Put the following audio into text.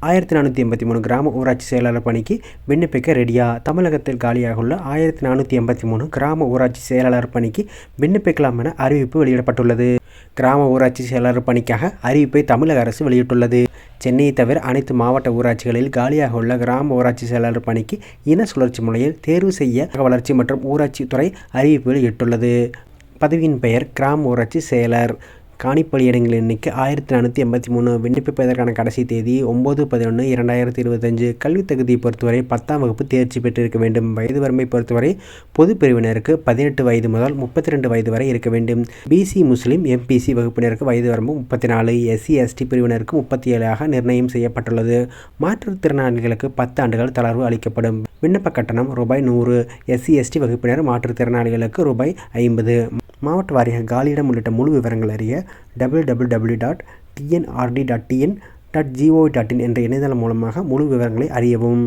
1483 கிராம ஊராட்சி செயலாளர் பணிக்கு விண்ணப்பிக்க ரெடியா? தமிழகத்தில் காலியாக உள்ள 1483 கிராம ஊராட்சி செயலாளர் பணிக்கு விண்ணப்பிக்கலாம் என அறிவிப்பு வெளியிடப்பட்டுள்ளது. கிராம ஊராட்சி செயலாளர் பணிக்காக அறிவிப்பை தமிழக அரசு வெளியிட்டுள்ளது. சென்னையை தவிர அனைத்து மாவட்ட ஊராட்சிகளில் காலியாக உள்ள கிராம ஊராட்சி செயலாளர் பணிக்கு இன சுழற்சி முறையில் தேர்வு செய்ய வளர்ச்சி மற்றும் ஊராட்சி துறை அறிவிப்பு வெளியிட்டுள்ளது. பதவியின் பெயர் கிராம ஊராட்சி செயலர். காணிப்பணி இடங்கள் எண்ணிக்கை 1483. விண்ணப்பிப்பதற்கான கடைசி தேதி 9/11/2025. கல்வித் தகுதியை பொறுத்தவரை 10ஆம் வகுப்பு தேர்ச்சி பெற்றிருக்க வேண்டும். வயது வரம்பை பொறுத்தவரை பொது பிரிவினருக்கு 18 வயது முதல் 32 வயது வரை இருக்க வேண்டும். பிசி, முஸ்லீம், எம்பிசி வகுப்பினருக்கு வயது வரம்பு 34, எஸ்சி, எஸ்டி பிரிவினருக்கு 37 ஆக நிர்ணயம் செய்யப்பட்டுள்ளது. மாற்றுத்திறனாளிகளுக்கு 10 ஆண்டுகள் தளர்வு அளிக்கப்படும். விண்ணப்ப கட்டணம் ரூ.100. எஸ்சி, எஸ்டி வகுப்பினர் மாற்றுத்திறனாளிகளுக்கு ரூ.50. மாவட்ட வாரியாக காலியிடம் உள்ளிட்ட முழு விவரங்கள் அறிய www.tnrd.tn.gov.in என்ற இணையதளம் மூலமாக முழு விவரங்களை அறியவும்.